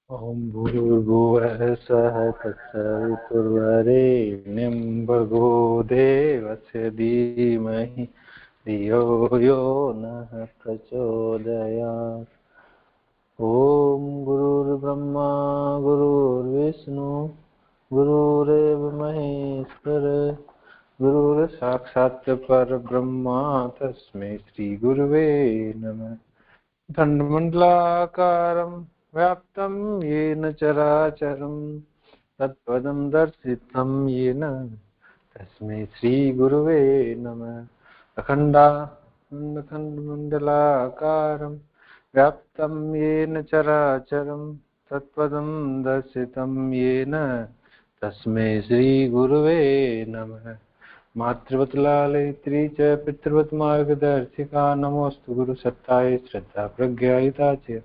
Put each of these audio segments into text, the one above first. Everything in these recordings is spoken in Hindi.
ओम भूर्भुवः स्वः तत्सवितुर्वरेण्यं भर्गो देवस्य धीमहि धियो यो नः प्रचोदयात्। ओम गुरुर्ब्रह्मा गुरुर्विष्णु गुरुरेव महेश्वर गुरुर्साक्षात् परब्रह्मा तस्मै श्री गुरुवे नमः। खण्डमण्डलाकारं व्याप्तं येन चराचरं तत्पदं दर्शितं येन तस्मै श्रीगुरुवे नमः। अखण्डमण्डलाकारं व्याप्तं येन चराचरं तत्पदं दर्शितं येन तस्मै श्रीगुरुवे नमः। मातृवत् लालयित्री च पितृवत् मार्गदर्शिका नमोऽस्तु गुरुसत्तायै श्रद्धा प्रज्ञायिता च।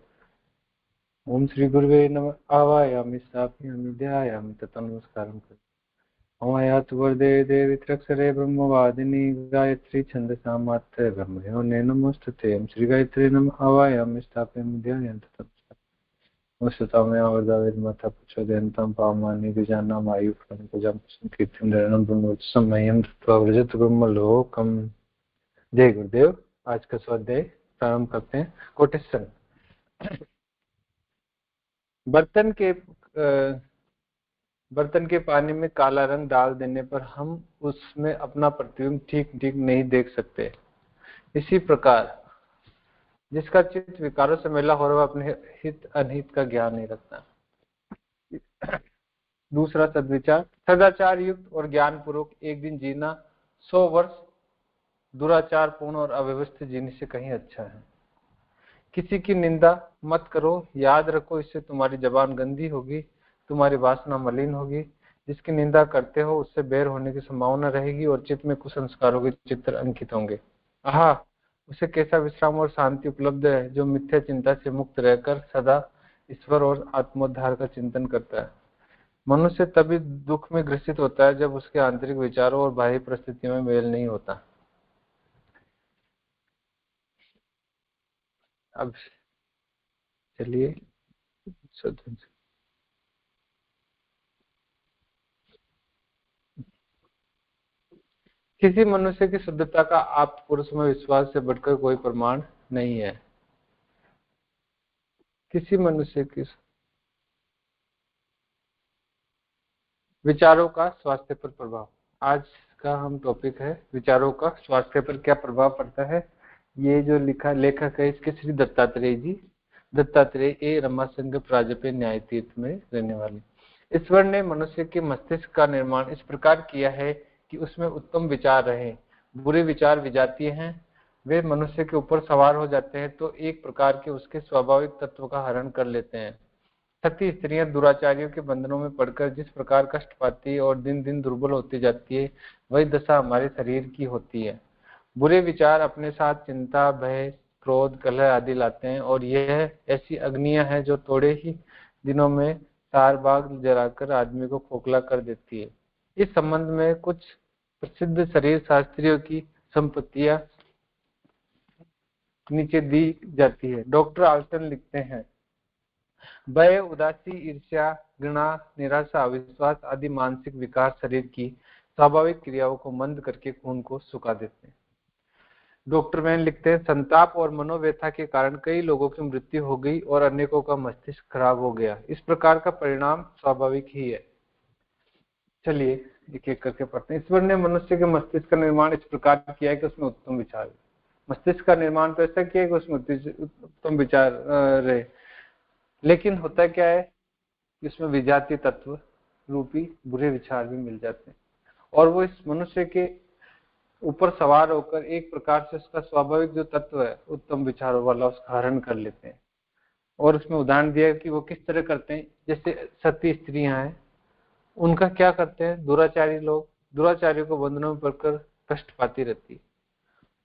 ओम श्री गुरुवे नमः। आवायामि स्थापयामि ध्यायामि तथा नमस्कारं करोमि। अमायातु वरदे देवी त्र्यक्षरे ब्रह्मवादिनी गायत्री छन्दसा मात्रे ब्रह्मयोने नमोऽस्तुते। ओम श्री गायत्री नमः। आवायामि स्थापयामि ध्यायामि तथा नमस्कारं वरदावेदमाता प्रचोदयन्तां पावमानि गजानाम् आयुष्मन्तं कीर्तिं धरणं ब्रह्मोत्समयं दत्त्वा व्रजत ब्रह्मलोकम्। जय गुरुदेव। आज का स्वाध्याय प्रारंभ करते हैं। कोटेशन। बर्तन के पानी में काला रंग डाल देने पर हम उसमें अपना प्रतिबिंब ठीक ठीक नहीं देख सकते। इसी प्रकार जिसका चित्त विकारों से मिला हो रहा अपने हित अनहित का ज्ञान नहीं रखता। दूसरा सद्विचार। सदाचार युक्त और ज्ञान पूर्वक एक दिन जीना 100 वर्ष दुराचार पूर्ण और अव्यवस्थित जीने से कहीं अच्छा है। किसी की निंदा मत करो, याद रखो इससे तुम्हारी जबान गंदी होगी, तुम्हारी वासना मलिन होगी। जिसकी निंदा करते हो उससे बैर होने की संभावना रहेगी और चित्त में कुसंस्कारों के चित्र अंकित होंगे। आहा, उसे कैसा विश्राम और शांति उपलब्ध है जो मिथ्या चिंता से मुक्त रहकर सदा ईश्वर और आत्मोद्धार का चिंतन करता है। मनुष्य तभी दुख में ग्रसित होता है जब उसके आंतरिक विचारों और बाह्य परिस्थितियों में मेल नहीं होता। अब चलिए किसी मनुष्य की शुद्धता का आप पुरुष में विश्वास से बढ़कर कोई प्रमाण नहीं है। किसी मनुष्य की विचारों का स्वास्थ्य पर प्रभाव। आज का हम टॉपिक है विचारों का स्वास्थ्य पर क्या प्रभाव पड़ता है। ये जो लेखक है इसके श्री दत्तात्रेय जी। दत्तात्रेय ए रमाशंकर प्राजपेय न्याय तीर्थ में रहने वाले। ईश्वर ने मनुष्य के मस्तिष्क का निर्माण इस प्रकार किया है कि उसमें उत्तम विचार रहे। बुरे विचार विजातीय हैं, वे मनुष्य के ऊपर सवार हो जाते हैं तो एक प्रकार के उसके स्वाभाविक तत्व का हरण कर लेते हैं। सती स्त्रियां दुराचारियों के बंधनों में पड़कर जिस प्रकार कष्ट पाती है और दिन दिन दुर्बल होती जाती है, वही दशा हमारे शरीर की होती है। बुरे विचार अपने साथ चिंता, भय, क्रोध, कलह आदि लाते हैं और यह ऐसी अग्नियां हैं जो थोड़े ही दिनों में सार बाग जलाकर आदमी को खोखला कर देती है। इस संबंध में कुछ प्रसिद्ध शरीर शास्त्रियों की संपत्तियां नीचे दी जाती है। डॉक्टर आल्टन लिखते हैं, भय, उदासी, ईर्ष्या, घृणा, निराशा, अविश्वास आदि मानसिक विकार शरीर की स्वाभाविक क्रियाओं को मंद करके खून को सुखा देते हैं। डॉक्टर मैन लिखते हैं, संताप और मनोव्यथा के कारण कई लोगों की मृत्यु हो गई और अनेकों का मस्तिष्क खराब हो गया। इस प्रकार का परिणाम स्वाभाविक ही है। चलिए एक एक करके पढ़ते हैं। ईश्वर ने मनुष्य के मस्तिष्क का निर्माण इस प्रकार किया है कि उसमें उत्तम विचार। मस्तिष्क का निर्माण तो ऐसा किया है कि उसमें उत्तम विचार रहे, लेकिन होता क्या है कि उसमें विजातीय तत्व रूपी बुरे विचार भी मिल जाते हैं और वो इस मनुष्य के ऊपर सवार होकर एक प्रकार से उसका स्वाभाविक जो तत्व है उत्तम विचारों वाला उसका हरण कर लेते हैं। और उसमें उदाहरण दिया कि वो किस तरह करते हैं। जैसे सती स्त्रियां हैं, उनका क्या करते हैं, दुराचारी लोग दुराचारियों को बंधनों में पड़कर कष्ट पाती रहती है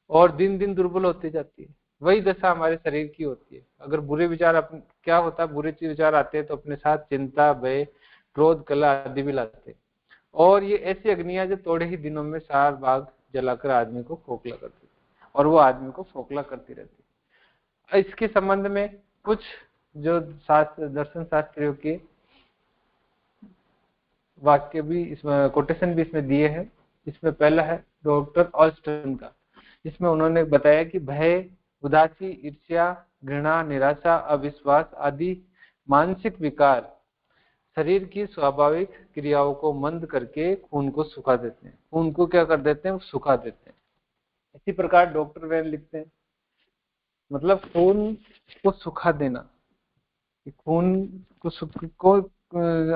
और दिन दिन दुर्बल होती जाती है। वही दशा हमारे शरीर की होती है। अगर बुरे विचार क्या होता है, बुरे विचार आते हैं तो अपने साथ चिंता, भय, क्रोध, कलह आदि भी लाते हैं और ये ऐसी अग्नियां जो थोड़े ही दिनों में सार बाग जलाकर आदमी को खोखला करती है और वो आदमी को खोखला करती रहती है। इसके संबंध में कुछ जो शास्त्र दर्शन शास्त्रियों के वाक्य भी इसमें, कोटेशन भी इसमें दिए हैं। इसमें पहला है डॉक्टर ऑल्स्टन का, इसमें उन्होंने बताया कि भय, उदासी, ईर्ष्या, घृणा, निराशा, अविश्वास आदि मानसिक विकार शरीर की स्वाभाविक क्रियाओं को मंद करके खून को सुखा देते हैं। खून को क्या कर देते हैं? वो सुखा देते हैं। इसी प्रकार डॉक्टर वेन लिखते हैं, मतलब खून को सुखा देना, खून को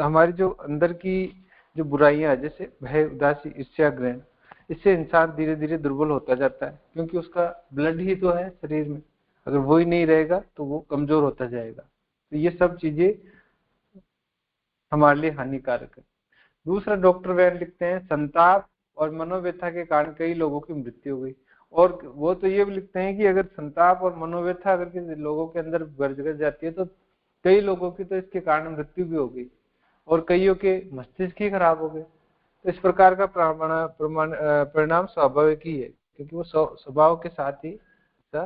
हमारी जो अंदर की जो बुराइयां, जैसे भय, उदासी, ईर्ष्या, घृणा, इससे इंसान धीरे धीरे दुर्बल होता जाता है, क्योंकि उसका ब्लड ही तो है शरीर में। अगर वो ही नहीं रहेगा तो वो कमजोर होता जाएगा। तो ये सब चीजें हमारे लिए हानिकारक है। दूसरा डॉक्टर वैन लिखते हैं, संताप और मनोव्यथा के कारण कई लोगों की मृत्यु हो गई। और वो तो ये भी लिखते हैं कि अगर संताप और मनोव्यथा अगर किसी लोगों के अंदर बढ़ जाती है तो कई लोगों की तो इसके कारण मृत्यु भी हो गई, और कईयों के मस्तिष्क ही खराब हो गए। तो इस प्रकार का परिणाम स्वाभाविक ही है, क्योंकि वो स्वभाव के साथ ही ऐसा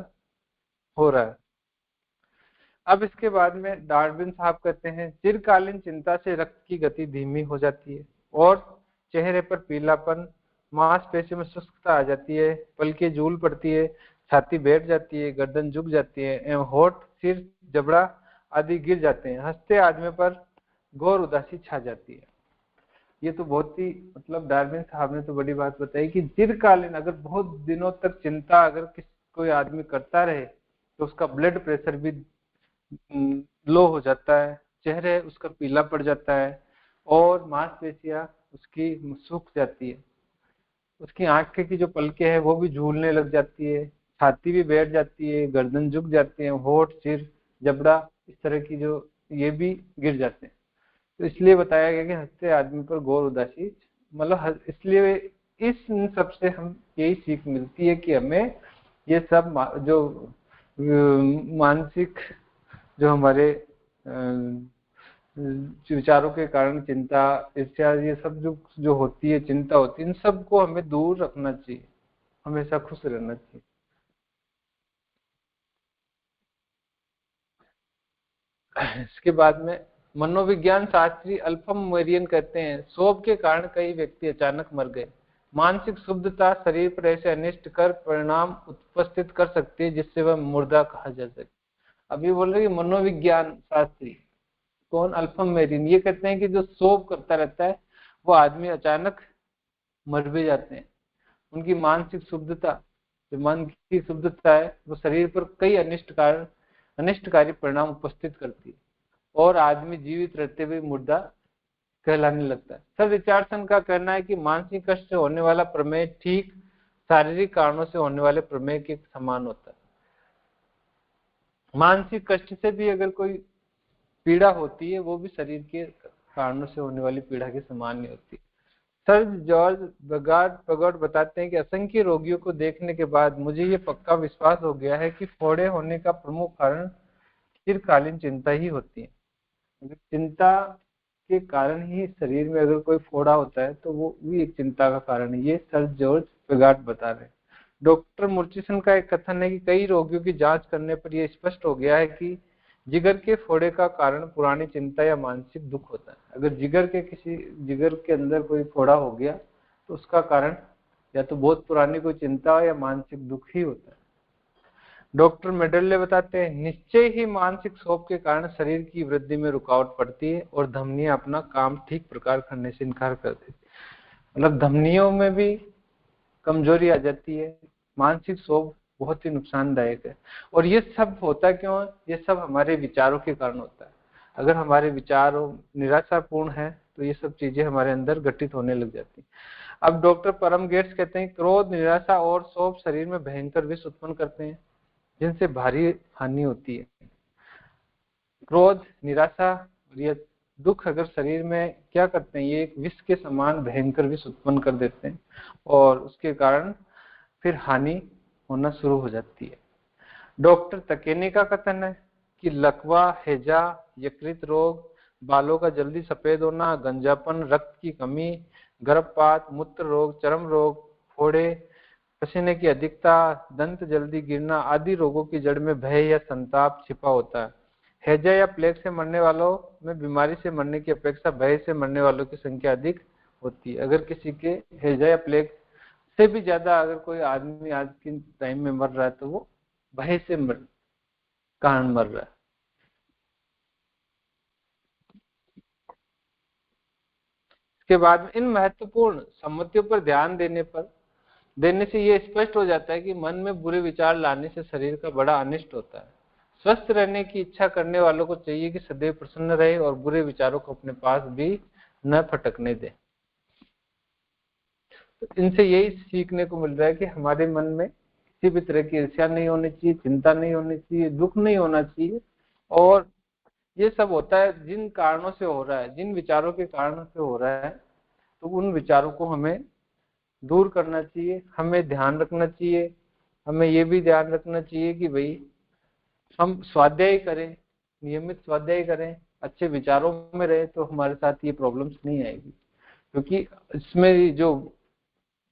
हो रहा है। अब इसके बाद में डार्विन साहब कहते हैं, चिरकालीन चिंता से रक्त की गति धीमी हो जाती है और चेहरे पर पीलापन, मांसपेशियों में शुष्कता आ जाती है, पलकें झूल पड़ती है, छाती बैठ जाती है, गर्दन झुक जाती है एवं होठ, सिर, जबड़ा आदि गिर जाते हैं। हंसते आदमी पर घोर उदासी छा जाती है। ये तो बहुत ही, मतलब डार्विन साहब ने तो बड़ी बात बताई कि दीर्घकालीन, अगर बहुत दिनों तक चिंता अगर कोई आदमी करता रहे तो उसका ब्लड प्रेशर भी लो हो जाता है, चेहरे उसका पीला पड़ जाता है और मांसपेशियां उसकी सूख जाती है, उसकी आंखें की जो पलकें हैं वो भी झूलने लग जाती है, छाती भी बैठ जाती है, गर्दन झुक जाती है, होठ, सिर, जबड़ा, इस तरह की जो ये भी गिर जाते हैं। तो इसलिए बताया गया कि हंसते आदमी पर घोर उदासी, मतलब इसलिए इस सब से हम यही सीख मिलती है कि हमें ये सब जो मानसिक जो हमारे विचारों के कारण चिंता, ईर्ष्या, ये सब जो जो होती है, चिंता होती है, इन सबको हमें दूर रखना चाहिए, हमेशा खुश रहना चाहिए। इसके बाद में मनोविज्ञान शास्त्री अल्फम मेरियन कहते हैं, शोभ के कारण कई व्यक्ति अचानक मर गए। मानसिक शुद्धता शरीर पर ऐसे अनिष्ट कर परिणाम उपस्थित कर सकती है जिससे वह मुर्दा कहा जा सके। अभी बोल रहे मनोविज्ञान शास्त्री कौन? अल्फम मेरियन। ये कहते हैं कि जो शोभ करता रहता है वो आदमी अचानक मर भी जाते हैं। उनकी मानसिक शुद्धता, जो मन की शुद्धता है, वो शरीर पर कई अनिष्टकारी परिणाम उपस्थित करती है और आदमी जीवित रहते हुए मुर्दा कहलाने लगता है। सर रिचार्डसन का कहना है कि मानसिक कष्ट से होने वाला प्रमेय ठीक शारीरिक कारणों से होने वाले प्रमेय के समान होता है। मानसिक कष्ट से भी अगर कोई पीड़ा होती है वो भी शरीर के कारणों से होने वाली पीड़ा के समान नहीं होती। सर जॉर्ज बगार्ड बताते हैं कि असंख्य रोगियों को देखने के बाद मुझे ये पक्का विश्वास हो गया है कि फोड़े होने का प्रमुख कारण चिरकालीन चिंता ही होती है। चिंता के कारण ही शरीर में अगर कोई फोड़ा होता है तो वो भी एक चिंता का कारण है। ये सर जॉर्ज बगार्ड बता रहे हैं। डॉक्टर मुर्चिसन का एक कथन है कि कई रोगियों की जांच करने पर यह स्पष्ट हो गया है कि जिगर के फोड़े का कारण पुरानी चिंता या मानसिक दुख होता है। अगर जिगर के अंदर कोई फोड़ा हो गया तो उसका कारण या तो बहुत पुरानी कोई चिंता या मानसिक दुख ही होता है। डॉक्टर मेडरले बताते हैं, निश्चय ही मानसिक क्षोभ के कारण शरीर की वृद्धि में रुकावट पड़ती है और धमनियां अपना काम ठीक प्रकार करने से इनकार कर देती है। मतलब धमनियों में भी कमजोरी आ जाती है। मानसिक क्षोभ बहुत ही नुकसानदायक है। और ये सब होता क्यों है? ये सब हमारे विचारों के कारण होता है। अगर हमारे विचार निराशापूर्ण है तो ये सब चीजें हमारे अंदर घटित होने लग जाती है। अब डॉक्टर परम गेट्स कहते हैं, क्रोध, निराशा और क्षोभ शरीर में भयंकर विष उत्पन्न करते हैं जिनसे भारी हानि होती है। क्रोध, निराशा और ये दुख अगर शरीर में क्या करते हैं, ये एक विष के समान भयंकर विष उत्पन्न कर देते हैं और उसके कारण फिर हानि होना शुरू हो जाती है। डॉक्टर तकेनी का कथन है कि लकवा, हैजा, यकृत रोग, बालों का जल्दी सफेद होना, गंजापन, रक्त की कमी, गर्भपात, मूत्र रोग, चर्म रोग, फोड़े, पसीने की अधिकता, दंत जल्दी गिरना आदि रोगों की जड़ में भय या संताप छिपा होता है। हैजा या प्लेग से मरने वालों में बीमारी से मरने की अपेक्षा भय से मरने वालों की संख्या अधिक होती है। अगर किसी के हैजा या प्लेग से भी ज्यादा अगर कोई आदमी आज के टाइम में मर रहा है तो वो भय से कारण मर रहा है। इसके बाद में इन महत्वपूर्ण सम्मतियों पर ध्यान देने से ये स्पष्ट हो जाता है कि मन में बुरे विचार लाने से शरीर का बड़ा अनिष्ट होता है। स्वस्थ रहने की इच्छा करने वालों को चाहिए कि सदैव प्रसन्न रहे और बुरे विचारों को अपने पास भी न फटकने दे। तो इनसे यही सीखने को मिल रहा है कि हमारे मन में किसी भी तरह की ईर्ष्या नहीं होनी चाहिए, चिंता नहीं होनी चाहिए, दुख नहीं होना चाहिए। और ये सब होता है जिन कारणों से हो रहा है, जिन विचारों के कारणों से हो रहा है, तो उन विचारों को हमें दूर करना चाहिए, हमें ध्यान रखना चाहिए। हमें ये भी ध्यान रखना चाहिए कि भाई हम स्वाध्याय करें, नियमित स्वाध्याय करें, अच्छे विचारों में रहे, तो हमारे साथ ये प्रॉब्लम्स नहीं आएगी। क्योंकि इसमें जो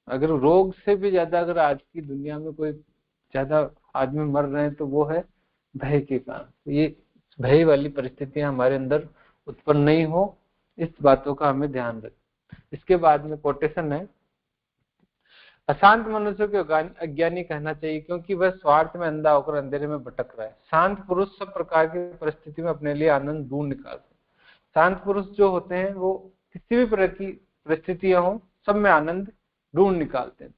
अगर रोग से भी ज्यादा अगर आज की दुनिया में कोई ज्यादा आदमी मर रहे हैं तो वो है भय के कारण। ये भय वाली परिस्थितियां हमारे अंदर उत्पन्न नहीं हो, इस बातों का हमें ध्यान रखें। इसके बाद में कोटेशन है, अशांत मनुष्य को अज्ञानी कहना चाहिए क्योंकि वह स्वार्थ में अंधा होकर अंधेरे में भटक रहा है। शांत पुरुष सब प्रकार की परिस्थिति में अपने लिए आनंद ढूंढ निकालते हैं। शांत पुरुष जो होते हैं वो किसी भी प्रकार की परिस्थितियां हो सब में आनंद ढूंढ निकालते हैं।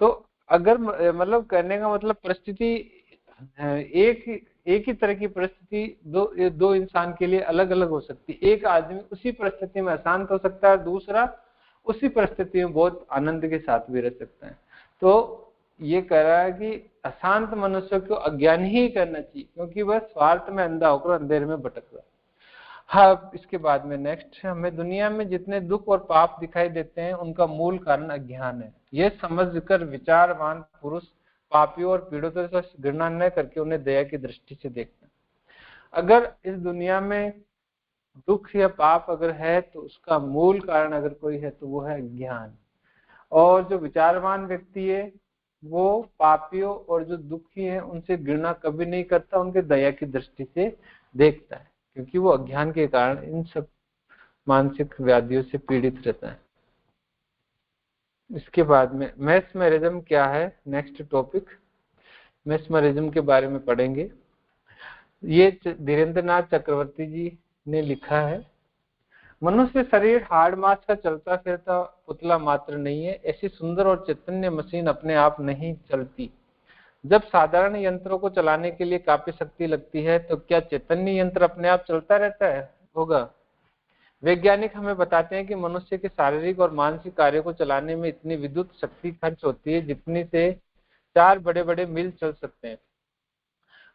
तो अगर मतलब कहने का मतलब परिस्थिति एक ही तरह की परिस्थिति दो इंसान के लिए अलग अलग हो सकती है। एक आदमी उसी परिस्थिति में अशांत हो सकता है, दूसरा उसी परिस्थिति में बहुत आनंद के साथ भी रह सकता है। तो ये कह रहा है कि अशांत मनुष्य को अज्ञानी ही करना चाहिए क्योंकि वह स्वार्थ में अंधा होकर अंधेरे में भटक रहा है। हाँ, इसके बाद में नेक्स्ट, हमें दुनिया में जितने दुख और पाप दिखाई देते हैं उनका मूल कारण अज्ञान है। यह समझकर विचारवान पुरुष पापियों और पीड़ितों से घृणा न करके उन्हें दया की दृष्टि से देखते हैं। अगर इस दुनिया में दुख या पाप अगर है तो उसका मूल कारण अगर कोई है तो वो है अज्ञान। और जो विचारवान व्यक्ति है वो पापियों और जो दुखी है उनसे घृणा कभी नहीं करता, उनके दया की दृष्टि से देखता है क्योंकि वो अज्ञान के कारण इन सब मानसिक व्याधियों से पीड़ित रहता है। इसके बाद में मेस्मरिज्म क्या है, नेक्स्ट टॉपिक मेस्मरिज्म के बारे में पढ़ेंगे। ये धीरेन्द्रनाथ चक्रवर्ती जी ने लिखा है, मनुष्य शरीर हाड़ मांस का चलता फिरता पुतला मात्र नहीं है। ऐसी सुंदर और चैतन्य मशीन अपने आप नहीं चलती। जब साधारण यंत्रों को चलाने के लिए काफी शक्ति लगती है तो क्या चैतन्य यंत्र अपने आप चलता रहता है? होगा। वैज्ञानिक हमें बताते हैं कि मनुष्य के शारीरिक और मानसिक कार्यों को चलाने में इतनी विद्युत शक्ति खर्च होती है जितनी से 4 बड़े बड़े मिल चल सकते हैं।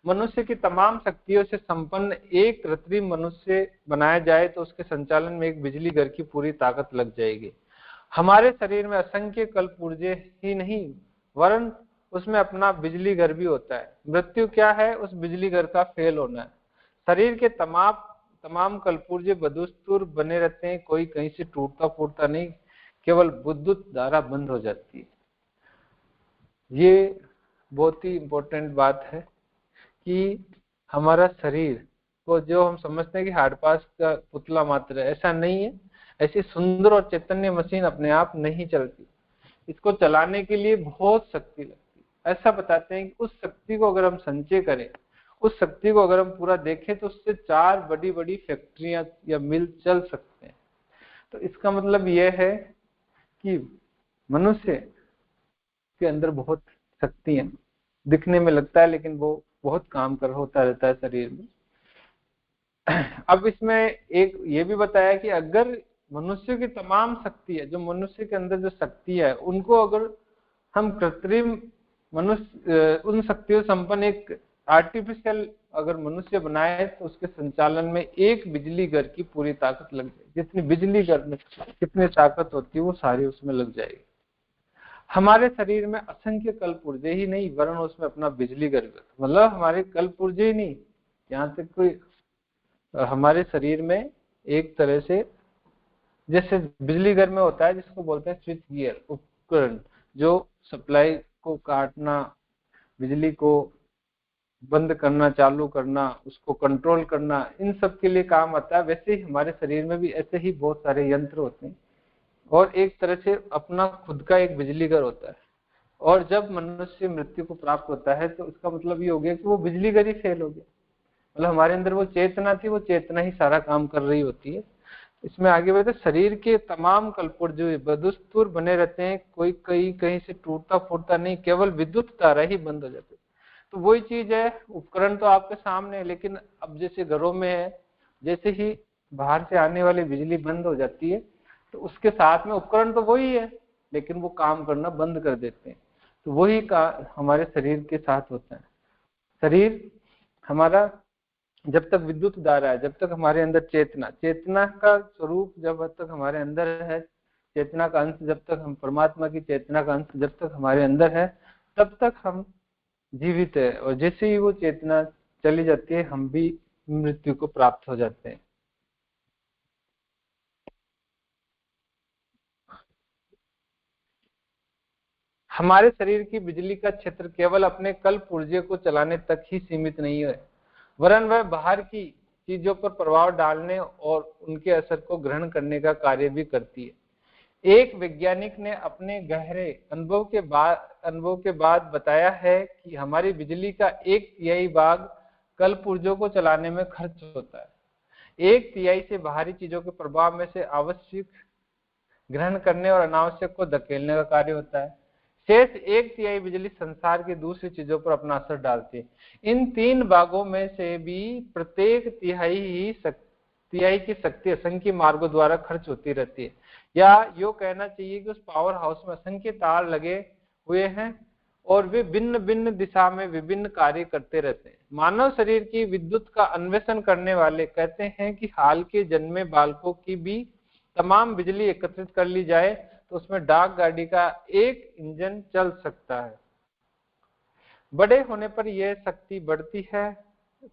मनुष्य की तमाम शक्तियों से संपन्न एक कृत्रिम मनुष्य बनाया जाए तो उसके संचालन में एक बिजली घर की पूरी ताकत लग जाएगी। हमारे शरीर में असंख्य कल्पऊर्जे ही नहीं वरन उसमें अपना बिजली घर भी होता है। मृत्यु क्या है? उस बिजली घर का फेल होना है। शरीर के तमाम कल्पऊर्जे बदस्तूर बने रहते हैं, कोई कहीं से टूटता फूटता नहीं, केवल विद्युत धारा बंद हो जाती है। ये बहुत ही इंपॉर्टेंट बात है कि हमारा शरीर को जो हम समझते हैं कि हार्ड पास का पुतला मात्र है, ऐसा नहीं है। ऐसी सुंदर और चैतन्य मशीन अपने आप नहीं चलती, इसको चलाने के लिए बहुत शक्ति लगती है। ऐसा बताते हैं कि उस शक्ति को अगर हम संचय करें, उस शक्ति को अगर हम पूरा देखें तो उससे 4 बड़ी बड़ी फैक्ट्रियां या मिल चल सकते हैं। तो इसका मतलब यह है कि मनुष्य के अंदर बहुत शक्ति है, दिखने में लगता है लेकिन वो बहुत काम होता रहता है शरीर में। अब इसमें एक ये भी बताया कि अगर मनुष्य की तमाम शक्ति है, जो मनुष्य के अंदर जो शक्ति है, उनको अगर हम कृत्रिम मनुष्य उन शक्तियों संपन्न एक आर्टिफिशियल अगर मनुष्य बनाए तो उसके संचालन में एक बिजली घर की पूरी ताकत लग जाएगी। जितनी बिजली घर में कितनी ताकत होती है वो सारी उसमें लग जाएगी। हमारे शरीर में असंख्य कल्पऊर्जे ही नहीं वरन उसमें अपना बिजली घर, मतलब हमारे कल्पऊर्जे ही नहीं, यहाँ तक कोई हमारे शरीर में एक तरह से जैसे बिजली घर में होता है जिसको बोलते हैं स्विच गियर उपकरण, जो सप्लाई को काटना, बिजली को बंद करना, चालू करना, उसको कंट्रोल करना, इन सब के लिए काम आता है। वैसे ही हमारे शरीर में भी ऐसे ही बहुत सारे यंत्र होते हैं और एक तरह से अपना खुद का एक बिजली घर होता है। और जब मनुष्य मृत्यु को प्राप्त होता है तो उसका मतलब ये हो गया कि वो बिजली घर ही फेल हो गया। मतलब हमारे अंदर वो चेतना थी, वो चेतना ही सारा काम कर रही होती है। इसमें आगे बढ़ते, शरीर के तमाम कलपुर्जे बदस्तूर बने रहते हैं, कोई कहीं कहीं से टूटता फूटता नहीं, केवल विद्युत तारा ही बंद हो जाती है। तो वही चीज है, उपकरण तो आपके सामने है, लेकिन अब जैसे घरों में है, जैसे ही बाहर से आने वाली बिजली बंद हो जाती है तो उसके साथ में उपकरण तो वही है, लेकिन वो काम करना बंद कर देते हैं। तो वही का हमारे शरीर के साथ होता है। शरीर हमारा जब तक विद्युत धारा है, जब तक हमारे अंदर चेतना, चेतना का स्वरूप जब तक हमारे अंदर है, चेतना का अंश जब तक हम परमात्मा की चेतना का अंश जब तक हमारे अंदर है, तब तक हम जीवित है। और जैसे ही वो चेतना चली जाती है, हम भी मृत्यु को प्राप्त हो जाते हैं। हमारे शरीर की बिजली का क्षेत्र केवल अपने कल पुर्जे को चलाने तक ही सीमित नहीं है, वरन वह बाहर की चीजों पर प्रभाव डालने और उनके असर को ग्रहण करने का कार्य भी करती है। एक वैज्ञानिक ने अपने गहरे अनुभव के बाद बताया है कि हमारी बिजली का 1/3 भाग कल पुर्जों को चलाने में खर्च होता है। 1/3 से बाहरी चीजों के प्रभाव में से आवश्यक ग्रहण करने और अनावश्यक को धकेलने का कार्य होता है। शेष 1/3 बिजली संसार की दूसरी चीजों पर अपना असर डालती है। इन 3 भागों में से भी प्रत्येक तिहाई की शक्ति असंख्य मार्गों द्वारा खर्च होती रहती है, या यो कहना चाहिए कि उस पावर हाउस में असंख्य तार लगे हुए हैं और वे भिन्न भिन्न दिशा में विभिन्न कार्य करते रहते हैं। मानव शरीर की विद्युत का अन्वेषण करने वाले कहते हैं कि हाल के जन्मे बालकों की भी तमाम बिजली एकत्रित कर ली जाए तो उसमें डाक गाड़ी का एक इंजन चल सकता है। बड़े होने पर यह शक्ति बढ़ती है,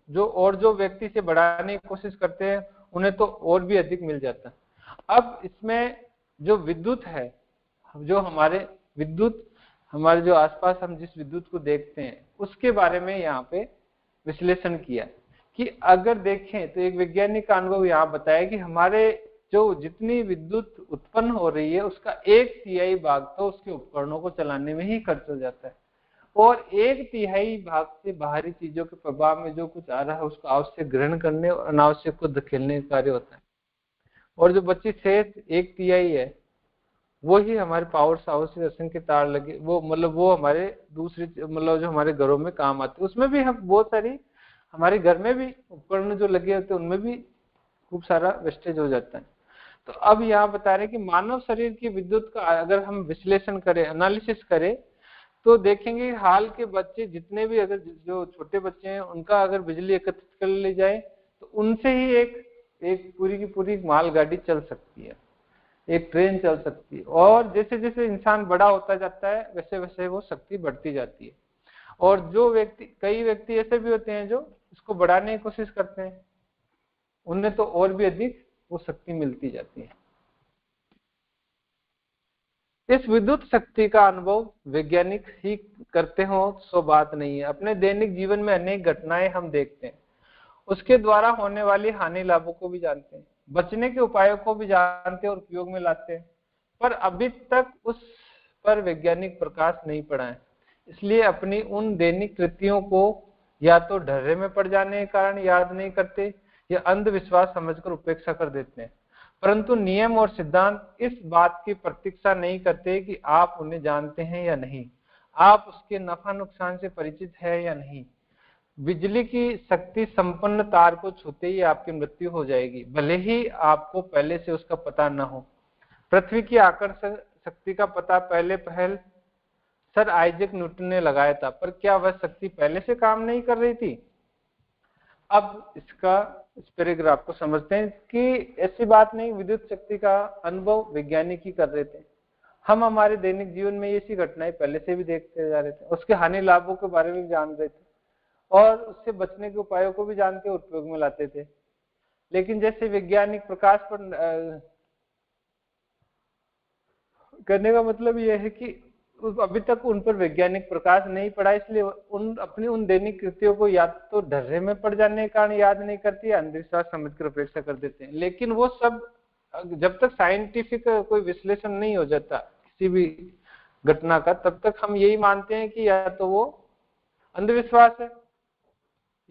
जो व्यक्ति से बढ़ाने की कोशिश करते हैं उन्हें तो और भी अधिक मिल जाता है। अब इसमें जो विद्युत है, जो हमारे जो आसपास हम जिस विद्युत को देखते हैं उसके बारे में यहाँ पे विश्लेषण किया कि अगर देखें तो एक वैज्ञानिक का अनुभव यहाँ बताया कि हमारे जो जितनी विद्युत उत्पन्न हो रही है उसका 1/3 भाग तो उसके उपकरणों को चलाने में ही खर्च हो जाता है, और 1/3 भाग से बाहरी चीजों के प्रभाव में जो कुछ आ रहा है उसको आवश्यक ग्रहण करने और अनावश्यक को धकेलने का कार्य होता है। और जो बची शेष 1/3 है वो ही हमारे पावर हाउस से असंख्य तार लगे, वो हमारे दूसरी जो हमारे घरों में काम आते हैं। उसमें भी हम बहुत सारी हमारे घर में भी उपकरण जो लगे होते हैं उनमें भी खूब सारा वेस्टेज हो जाता है। तो अब यहाँ बता रहे हैं कि मानव शरीर की विद्युत का अगर हम विश्लेषण करें, एनालिसिस करें, तो देखेंगे हाल के बच्चे जितने भी, अगर जो छोटे बच्चे हैं उनका अगर बिजली एकत्रित कर ली जाए तो उनसे ही एक पूरी की पूरी मालगाड़ी चल सकती है, एक ट्रेन चल सकती है। और जैसे जैसे इंसान बड़ा होता जाता है वैसे वैसे वो शक्ति बढ़ती जाती है। और कई व्यक्ति ऐसे भी होते हैं जो इसको बढ़ाने की कोशिश करते हैं, उन्हें तो और भी अधिक वो शक्ति मिलती जाती है। इस विद्युत शक्ति का अनुभव वैज्ञानिक ही करते हो सो बात नहीं है। अपने दैनिक जीवन में अनेक घटनाएं हम देखते हैं, उसके द्वारा होने वाली हानि लाभों को भी जानते हैं, बचने के उपायों को भी जानते हैं और उपयोग में लाते हैं, पर अभी तक उस पर वैज्ञानिक प्रकाश नहीं पड़ा है। इसलिए अपनी उन दैनिक कृतियों को या तो ढर्रे में पड़ जाने के कारण याद नहीं करते या अंधविश्वास समझकर उपेक्षा कर देते हैं। परंतु नियम और सिद्धांत इस बात की प्रतीक्षा नहीं करते कि आप उन्हें जानते हैं या नहीं, आप उसके नफा नुकसान से परिचित है या नहीं। बिजली की शक्ति संपन्न तार को छूते ही आपकी मृत्यु हो जाएगी, भले ही आपको पहले से उसका पता न हो। पृथ्वी की आकर्षण शक्ति का पता पहल सर आइजैक न्यूटन ने लगाया था, पर क्या वह शक्ति पहले से काम नहीं कर रही थी? अब इस पैराग्राफ को समझते हैं कि ऐसी बात नहीं, विद्युत शक्ति का अनुभव वैज्ञानिक ही कर रहे थे। हम हमारे दैनिक जीवन में ऐसी घटनाएं पहले से भी देखते जा रहे थे, उसके हानि लाभों के बारे में भी जान रहे थे और उससे बचने के उपायों को भी जानते और उपयोग में लाते थे। लेकिन जैसे वैज्ञानिक प्रकाश पर करने का मतलब यह है कि अभी तक उन पर वैज्ञानिक प्रकाश नहीं पड़ा, इसलिए अपनी उन दैनिक कृतियों को या तो ढर्रे में पड़ जाने के कारण याद नहीं करती, अंधविश्वास समझकर उपेक्षा कर देते हैं। लेकिन वो सब जब तक साइंटिफिक कोई विश्लेषण नहीं हो जाता किसी भी घटना का, तब तक हम यही मानते हैं कि या तो वो अंधविश्वास है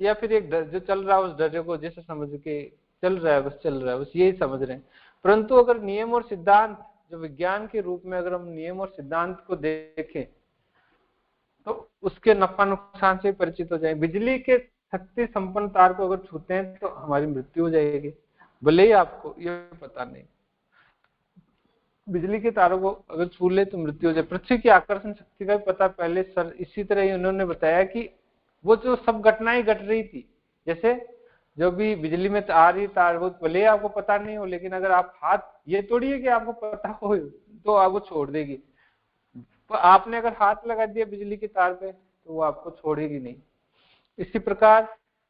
या फिर एक डर जो चल रहा है, उस डर को जैसे समझ के चल रहा है, बस चल रहा है, बस यही समझ रहे हैं। परंतु अगर नियम और सिद्धांत, जो विज्ञान के रूप में अगर हम नियम और सिद्धांत को देखें तो उसके नफा नुकसान से परिचित हो जाए। बिजली के शक्ति संपन्न तार को अगर छूते हैं तो हमारी मृत्यु हो जाएगी, भले ही आपको ये पता नहीं। बिजली के तारों को अगर छू ले तो मृत्यु हो जाए। पृथ्वी की आकर्षण शक्ति का भी पता पहले सर इसी तरह ही उन्होंने बताया कि वो जो सब घटनाएं घट रही थी, जैसे जो भी बिजली में आ रही तार, वो भले आपको पता नहीं हो, लेकिन अगर आप हाथ, ये थोड़ी है कि आपको पता हो तो आपको छोड़ देगी। तो आपने अगर हाथ लगा दिया बिजली की तार पे तो वो आपको छोड़ेगी नहीं। इसी प्रकार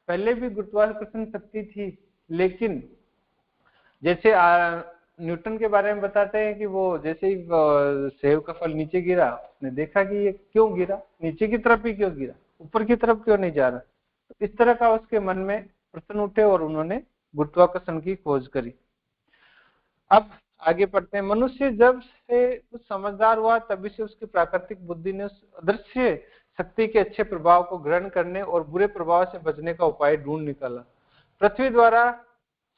पहले भी गुरुत्वाकर्षण शक्ति थी, लेकिन जैसे न्यूटन के बारे में बताते हैं कि वो जैसे ही सेब का फल नीचे गिरा, उसने देखा कि ये क्यों गिरा, नीचे की तरफ ही क्यों गिरा, ऊपर की तरफ क्यों नहीं जा रहा। तो इस तरह का उसके मन में प्रश्न उठे और उन्होंने गुरुत्वाकर्षण की खोज करी। अब आगे पढ़ते हैं। मनुष्य जब से कुछ समझदार हुआ तभी से उसकी प्राकृतिक बुद्धि ने उस अदृश्य शक्ति के अच्छे प्रभाव को ग्रहण करने और बुरे प्रभाव से बचने का उपाय ढूंढ निकाला। पृथ्वी द्वारा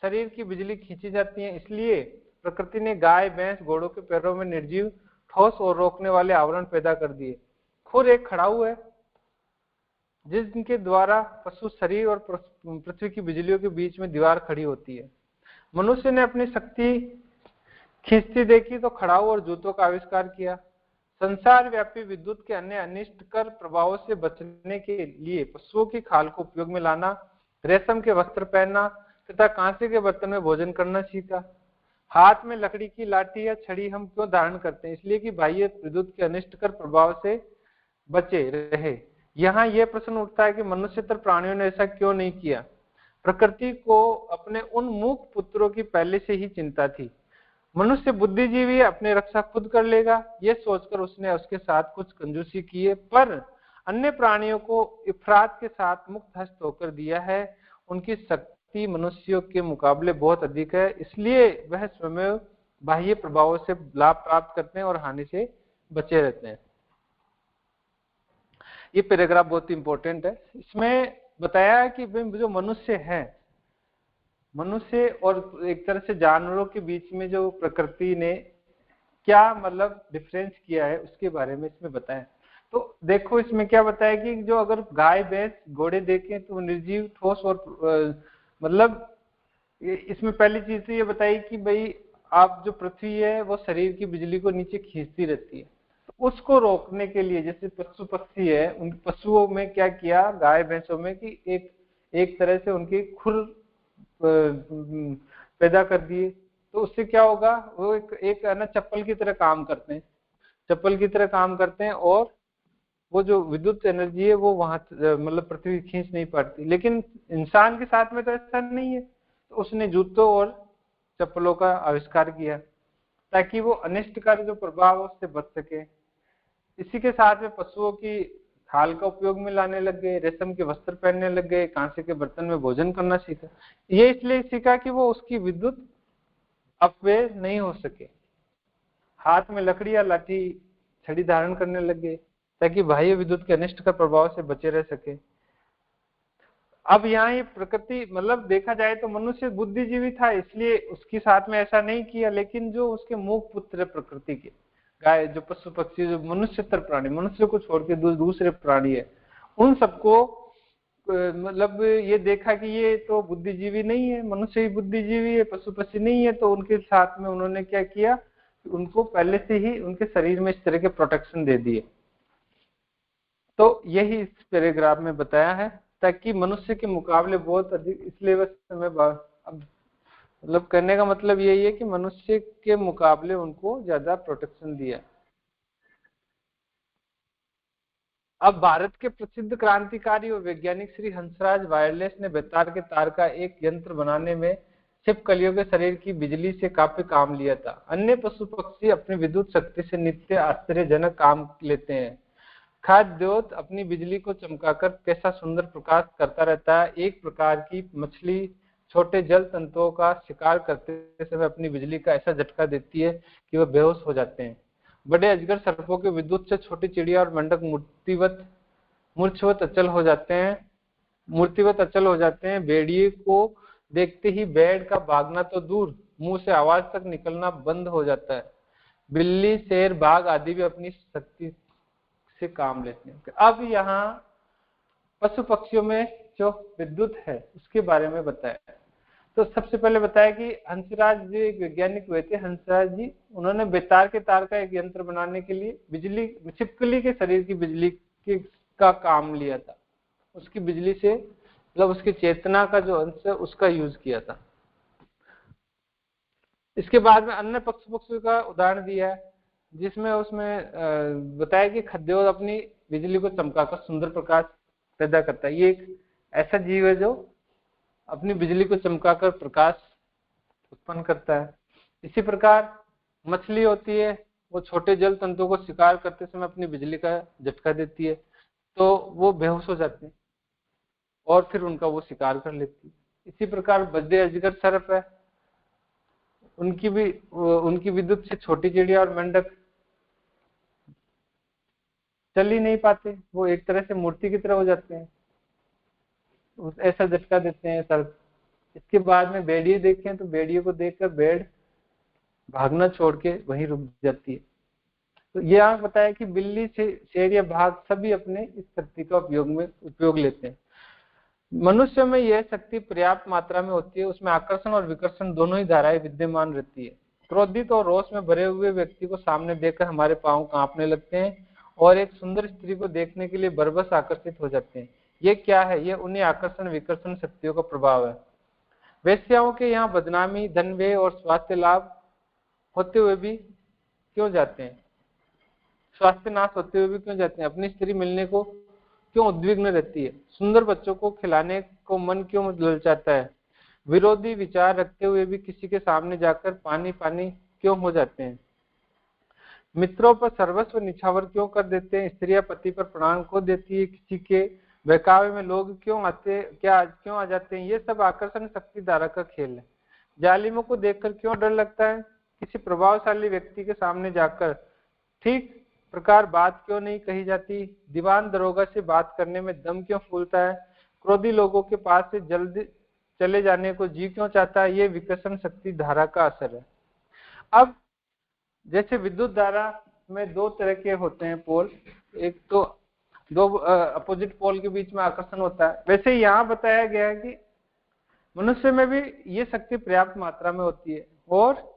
शरीर की बिजली खींची जाती है, इसलिए प्रकृति ने गाय, भैंस, घोड़ों के पैरों में निर्जीव, ठोस और रोकने वाले आवरण पैदा कर दिए। खुर एक खड़ाऊ है जिनके द्वारा पशु शरीर और पृथ्वी की बिजलियों के बीच में दीवार खड़ी होती है। मनुष्य ने अपनी शक्ति खींचती देखी तो खड़ाऊ और जूतों का आविष्कार किया। संसार व्यापी विद्युत के अन्य अनिष्टकर प्रभावों से बचने के लिए पशुओं की खाल को उपयोग में लाना, रेशम के वस्त्र पहनना तथा कांसे के बर्तन में भोजन करना सीखा। हाथ में लकड़ी की लाठी या छड़ी हम क्यों धारण करते हैं? इसलिए कि बाह्य विद्युत के अनिष्टकर प्रभाव से बचे रहे। यहाँ यह प्रश्न उठता है कि मनुष्यतर प्राणियों ने ऐसा क्यों नहीं किया? प्रकृति को अपने उन मूक पुत्रों की पहले से ही चिंता थी। मनुष्य बुद्धिजीवी अपनी रक्षा खुद कर लेगा, यह सोचकर उसने उसके साथ कुछ कंजूसी की है, पर अन्य प्राणियों को इफरात के साथ मुक्त हस्त होकर दिया है। उनकी शक्ति मनुष्यों के मुकाबले बहुत अधिक है, इसलिए वह स्वयं बाह्य प्रभावों से लाभ प्राप्त करते हैं और हानि से बचे रहते हैं। ये पैराग्राफ बहुत इंपॉर्टेंट है। इसमें बताया है कि जो मनुष्य है, मनुष्य और एक तरह से जानवरों के बीच में जो प्रकृति ने क्या मतलब डिफरेंस किया है उसके बारे में इसमें बताया। तो देखो इसमें क्या बताया कि जो अगर गाय, भैंस, घोड़े देखें तो निर्जीव, ठोस और मतलब इसमें पहली चीज तो ये बताई कि भाई आप जो पृथ्वी है वो शरीर की बिजली को नीचे खींचती रहती है। तो उसको रोकने के लिए जैसे पशु पक्षी है, उन पशुओं में क्या किया, गाय भैंसों में, कि एक तरह से उनकी खुर पैदा कर दिए। तो उससे क्या होगा, वो एक है ना चप्पल की तरह काम करते हैं, चप्पल की तरह काम करते हैं, और वो जो विद्युत एनर्जी है वो वहां मतलब पृथ्वी खींच नहीं पाती। लेकिन इंसान के साथ में तो ऐसा नहीं है, तो उसने जूतों और चप्पलों का आविष्कार किया ताकि वो अनिष्टकारी जो प्रभाव उससे बच सके। इसी के साथ में पशुओं की खाल का उपयोग में लाने लग गए, रेशम के वस्त्र पहनने लग गए, कांसे के बर्तन में भोजन करना सीखा। ये इसलिए सीखा कि वो उसकी विद्युत अपव्यय नहीं हो सके। हाथ में लकड़ी या लाठी, छड़ी धारण करने लग गए ताकि बाह्य विद्युत के अनिष्ट का प्रभाव से बचे रह सके। अब यहाँ ये प्रकृति मतलब देखा जाए तो मनुष्य बुद्धिजीवी था, इसलिए उसके साथ में ऐसा नहीं किया। लेकिन जो उसके मूक पुत्र प्रकृति के, गाय, जो पशु पक्षी, जो मनुष्यतर प्राणी, मनुष्य को छोड़ के दूसरे प्राणी है, उन सबको मतलब ये देखा कि ये तो बुद्धिजीवी नहीं है, मनुष्य ही बुद्धिजीवी है, पशु पक्षी नहीं है। तो उनके साथ में उन्होंने क्या किया, उनको पहले से ही उनके शरीर में इस तरह के प्रोटेक्शन दे दिए। तो यही इस पैराग्राफ में बताया है, ताकि मनुष्य के मुकाबले बहुत अधिक, इसलिए बस मैं मतलब करने का मतलब यही है कि मनुष्य के मुकाबले उनको ज्यादा प्रोटेक्शन दिया। अब भारत के प्रसिद्ध क्रांतिकारी और वैज्ञानिक श्री हंसराज वायरलेस ने बेतार के तार का एक यंत्र बनाने में छिपकलियों के शरीर की बिजली से काफी काम लिया था। अन्य पशु पक्षी अपनी विद्युत शक्ति से नित्य आश्चर्यजनक काम लेते हैं। खाद्योत अपनी बिजली को चमकाकर कैसा सुंदर प्रकाश करता रहता है। एक प्रकार की मछली छोटे जल तंतुओं का शिकार करते समय अपनी बिजली का ऐसा झटका देती है कि वह बेहोश हो जाते हैं। बड़े अजगर सर्पों के विद्युत से छोटी चिड़िया और मेंढक मूर्छवत अचल हो जाते हैं। भेड़िए को देखते ही भेड़ का भागना तो दूर, मुंह से आवाज तक निकलना बंद हो जाता है। बिल्ली, शेर, बाघ आदि भी अपनी शक्ति से काम लेते हैं। अब यहाँ पशु पक्षियों में जो विद्युत है उसके बारे में बताया। तो सबसे पहले बताया कि हंसराज जी एक वैज्ञानिक हुए थे। हंसराज जी, उन्होंने बेतार के तार का एक यंत्र बनाने के लिए बिजली, छिपकली के शरीर की बिजली का काम लिया था। उसकी बिजली से मतलब उसकी चेतना का जो अंश है उसका यूज किया था। इसके बाद में अन्य पक्षियों का उदाहरण दिया है, जिसमें उसमें बताया कि खद्योत अपनी बिजली को चमकाकर सुंदर प्रकाश पैदा करता है। ये एक ऐसा जीव है जो अपनी बिजली को चमकाकर प्रकाश उत्पन्न करता है। इसी प्रकार मछली होती है, वो छोटे जल तंतुओं को शिकार करते समय अपनी बिजली का झटका देती है तो वो बेहोश हो जाते हैं और फिर उनका वो शिकार कर लेती है। इसी प्रकार बड़े अजगर सर्प है, उनकी विद्युत से छोटी चिड़िया और मेंढक चल ही नहीं पाते, वो एक तरह से मूर्ति की तरह हो जाते हैं, ऐसा झटका देते हैं सर्प। इसके बाद में भेड़िए देखें तो भेड़िए को देखकर भेड़ भागना छोड़ के वहीं रुक जाती है। तो ये आप बताया कि बिल्ली, शेर या बाघ सभी अपने इस शक्ति का उपयोग लेते हैं। मनुष्य में यह शक्ति पर्याप्त मात्रा में होती है, उसमें आकर्षण और विकर्षण दोनों ही धाराएं विद्यमान रहती है। क्रोधित और रोष में भरे हुए व्यक्ति को सामने देखकर हमारे पांव कांपने लगते हैं और एक सुंदर स्त्री को देखने के लिए बरबस आकर्षित हो जाते हैं। ये क्या है? ये उन्हीं आकर्षण विकर्षण शक्तियों का प्रभाव है। वेश्याओं के यहाँ बदनामी, धन व्यय और स्वास्थ्य लाभ होते हुए भी क्यों जाते हैं? स्वास्थ्य नाश होते हुए भी क्यों जाते हैं? अपनी स्त्री मिलने को क्यों उद्विग्न रहती है? सुंदर बच्चों को खिलाने को मन क्यों ललचाता है? विरोधी विचार रखते हुए भी किसी के सामने जाकर पानी पानी क्यों हो जाते हैं? मित्रों पर सर्वस्व निछावर क्यों कर देते हैं? स्त्रियां पति पर प्राण खो देती है। किसी के बहकावे में लोग क्यों आ जाते हैं? ये सब आकर्षण शक्ति धारा का खेल है। जालिमों को देखकर क्यों डर लगता है? किसी प्रभावशाली व्यक्ति के सामने जाकर ठीक प्रकार बात क्यों नहीं कही जाती? दीवान दरोगा से बात करने में दम क्यों फूलता है? क्रोधी लोगों के पास से जल्दी चले जाने को जी क्यों चाहता है? ये विकर्षण शक्ति धारा का असर है। अब जैसे विद्युत धारा में दो तरह के होते हैं पोल, एक तो दो अपोजिट पोल के बीच में आकर्षण होता है, वैसे यहाँ बताया गया है कि मनुष्य में भी ये शक्ति पर्याप्त मात्रा में होती है और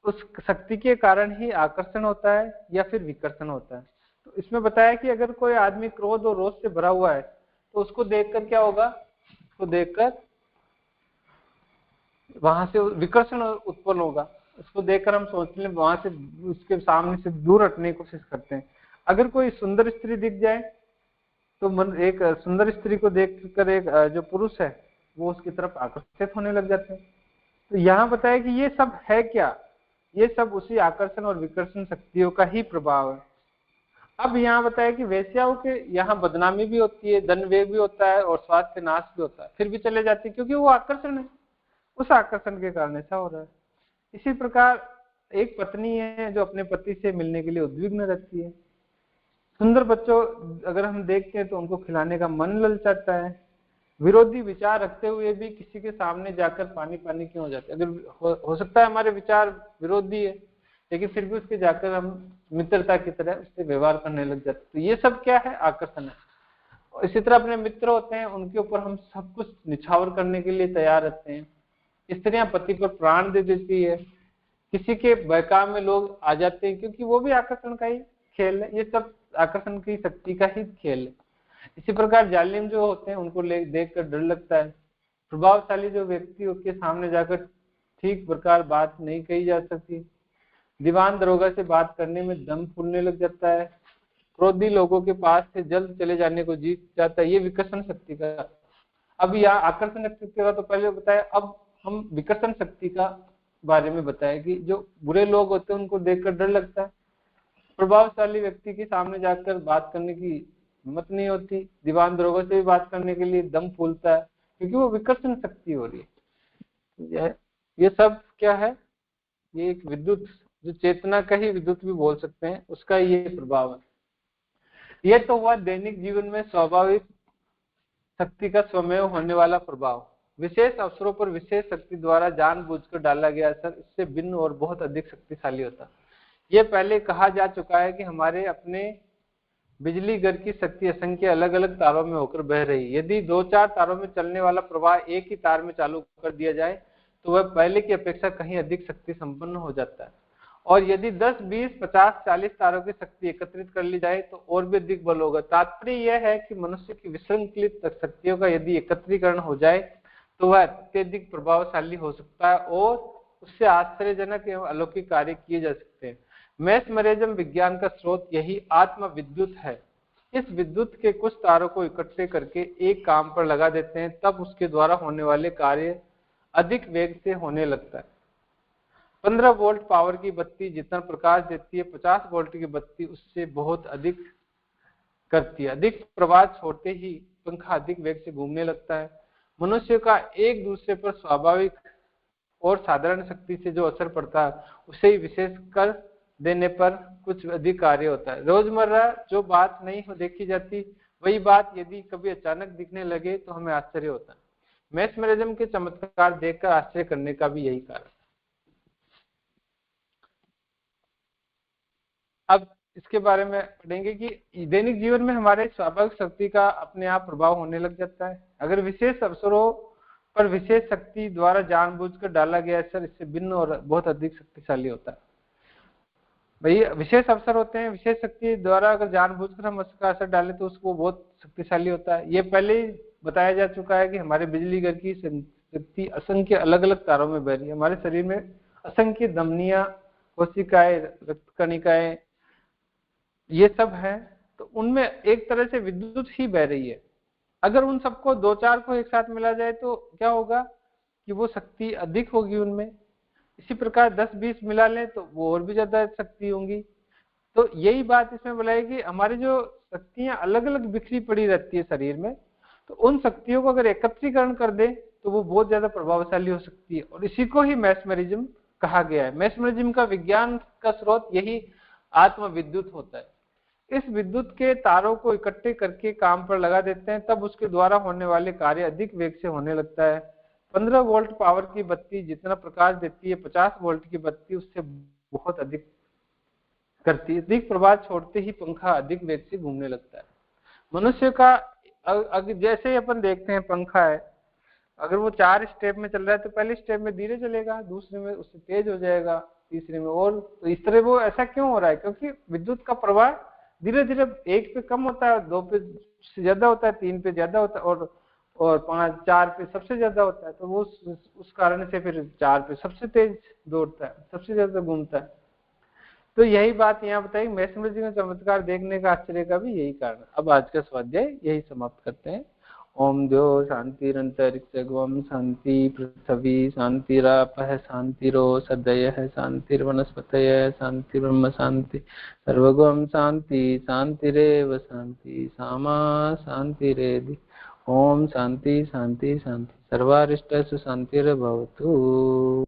उस शक्ति के कारण ही आकर्षण होता है या फिर विकर्षण होता है। तो इसमें बताया कि अगर कोई आदमी क्रोध और रोष से भरा हुआ है तो उसको देखकर क्या होगा? उसको देखकर वहां से विकर्षण उत्पन्न होगा। उसको देखकर हम सोचते हैं, वहां से उसके सामने से दूर हटने की कोशिश करते हैं। अगर कोई सुंदर स्त्री दिख जाए तो एक सुंदर स्त्री को देखकर एक जो पुरुष है वो उसकी तरफ आकर्षित होने लग जाते हैं। तो यहाँ बताया कि ये सब है क्या? ये सब उसी आकर्षण और विकर्षण शक्तियों का ही प्रभाव है। अब यहाँ बताया कि वेश्याओं के यहाँ बदनामी भी होती है, धन व्यय भी होता है और स्वास्थ्य नाश भी होता है, फिर भी चले जाती है क्योंकि वो आकर्षण है, उस आकर्षण के कारण ऐसा हो रहा है। इसी प्रकार एक पत्नी है जो अपने पति से मिलने के लिए उद्विग्न रहती है। सुंदर बच्चों अगर हम देखते हैं तो उनको खिलाने का मन ललचाता है। विरोधी विचार रखते हुए भी किसी के सामने जाकर पानी पानी क्यों हो जाते? अगर हो सकता है हमारे विचार विरोधी है लेकिन फिर भी उसके जाकर हम मित्रता की तरह उससे व्यवहार करने लग जाते। तो ये सब क्या है? आकर्षण है। इसी तरह अपने मित्र होते हैं, उनके ऊपर हम सब कुछ निछावर करने के लिए तैयार रहते हैं। स्त्रियां पति पर प्राण दे देती है, किसी के बहकाव में लोग आ जाते हैं क्योंकि वो भी आकर्षण का ही खेल है। ये सब आकर्षण की शक्ति का ही खेल है। इसी प्रकार जालिम जो होते हैं उनको देख कर डर लगता है। प्रभावशाली जो व्यक्ति उसके सामने जाकर ठीक प्रकार बात नहीं कही जा सकती। दीवान दरोगा से बात करने में दम फूलने लग जाता है। क्रोधी लोगों के पास से जल्द चले जाने को जीत जाता है। ये विकर्षण शक्ति का। अब यहाँ आकर्षण शक्ति का तो पहले बताया, अब हम विकर्षण शक्ति का बारे में बताया कि जो बुरे लोग होते हैं उनको देखकर डर लगता है, प्रभावशाली व्यक्ति के सामने जाकर बात करने की हिम्मत नहीं होती, दीवान दरोगा से भी बात करने के लिए दम फूलता है, क्योंकि वो विकर्षण शक्ति हो रही है। ये सब क्या है, ये एक विद्युत, जो चेतना का ही विद्युत भी बोल सकते हैं, उसका ये प्रभाव है। ये तो हुआ दैनिक जीवन में स्वाभाविक शक्ति का स्वमेव होने वाला प्रभाव। विशेष अवसरों पर विशेष शक्ति द्वारा जानबूझकर डाला गया असर इससे भिन्न और बहुत अधिक शक्तिशाली होता। यह पहले कहा जा चुका है कि हमारे अपने बिजली घर की शक्ति असंख्य अलग अलग तारों में होकर बह रही है। यदि 2-4 तारों में चलने वाला प्रवाह एक ही तार में चालू कर दिया जाए तो वह पहले की अपेक्षा कहीं अधिक शक्ति संपन्न हो जाता है, और यदि 10, 20, 50, 40 तारों की शक्ति एकत्रित कर ली जाए तो और भी अधिक बल होगा। तात्पर्य यह है कि मनुष्य की विसंकलित शक्तियों का यदि एकत्रीकरण हो जाए तो वह अत्यधिक प्रभावशाली हो सकता है और उससे आश्चर्यजनक एवं अलौकिक कार्य किए जा सकते हैं। मैस्मरिज्म विज्ञान का स्रोत यही आत्म विद्युत है। इस विद्युत के कुछ तारों को इकट्ठे करके एक काम पर लगा देते हैं, तब उसके द्वारा होने वाले कार्य अधिक वेग से होने लगता है। 15 वोल्ट पावर की बत्ती जितना प्रकाश देती है, 50 वोल्ट की बत्ती उससे बहुत अधिक करती है। अधिक प्रवाह छोड़ते ही पंखा अधिक वेग से घूमने लगता है। मनुष्य का एक दूसरे पर स्वाभाविक और साधारण शक्ति से जो असर पड़ता है उसे ही विशेष कर देने पर कुछ अधिक कार्य होता है। रोजमर्रा जो बात नहीं देखी जाती वही बात यदि कभी अचानक दिखने लगे तो हमें आश्चर्य होता है। मैस्मरिज्म के चमत्कार देखकर आश्चर्य करने का भी यही कारण। अब इसके बारे में पढ़ेंगे कि दैनिक जीवन में हमारे स्वाभाविक शक्ति का अपने आप प्रभाव होने लग जाता है। अगर विशेष अवसरों पर विशेष शक्ति द्वारा जानबूझकर डाला गया असर इससे भिन्न और बहुत अधिक शक्तिशाली होता है। भाई विशेष अवसर होते हैं, विशेष शक्ति द्वारा अगर जानबूझकर हम उसका असर डालें तो उसको बहुत शक्तिशाली होता है। ये पहले ही बताया जा चुका है कि हमारे बिजली घर की शक्ति असंख्य अलग अलग तारों में बह रही है। हमारे शरीर में असंख्य धमनियां, कोशिकाएं, रक्त कणिकाएं, ये सब है, तो उनमें एक तरह से विद्युत ही बह रही है। अगर उन सबको 2-4 को एक साथ मिला जाए तो क्या होगा कि वो शक्ति अधिक होगी उनमें। इसी प्रकार 10-20 मिला लें तो वो और भी ज्यादा शक्ति होंगी। तो यही बात इसमें बुलाई कि हमारी जो शक्तियां अलग अलग बिखरी पड़ी रहती है शरीर में, तो उन शक्तियों को अगर एकत्रीकरण कर दे तो वो बहुत ज्यादा प्रभावशाली हो सकती है, और इसी को ही मैस्मरिज्म कहा गया है। मैस्मरिज्म का विज्ञान का स्रोत यही आत्म विद्युत होता है। इस विद्युत के तारों को इकट्ठे करके काम पर लगा देते हैं, तब उसके द्वारा होने वाले कार्य अधिक वेग से होने लगता है। 15 वोल्ट पावर की बत्ती जितना प्रकाश देती है, 50 वोल्ट की बत्ती उससे बहुत अधिक करती है। अधिक प्रभाव छोड़ते ही पंखा अधिक वेग से घूमने लगता है। मनुष्य का जैसे ही अपन देखते हैं पंखा है, अगर वो 4 स्टेप में चल रहा है तो पहले स्टेप में धीरे चलेगा, दूसरे में उससे तेज हो जाएगा, तीसरे में और, तो इस तरह वो ऐसा क्यों हो रहा है? क्योंकि विद्युत का प्रवाह धीरे धीरे 1 पे कम होता है, 2 पे ज्यादा होता है, 3 पे ज्यादा होता है, और 5, 4 पे सबसे ज्यादा होता है। तो वो उस कारण से फिर 4 पे सबसे तेज दौड़ता है, सबसे ज्यादा घूमता है। तो यही बात यहाँ बताई, मैस्मरिज्म का चमत्कार देखने का आश्चर्य का भी यही कारण। अब आज का स्वाध्याय यही समाप्त करते हैं। ओम द्यो शांतिरंतरिक्षगम शांति पृथ्वी शांतिरापः शांतिरो सदयः शांतिर्वनस्पतयः शांतिर्ब्रह्म शांति सर्वगम शांति शांतिरेव शांति सामा शांतिरेधि। ओम शांति शांति शांति सर्वारिष्टस्य शांतिर्भवतु।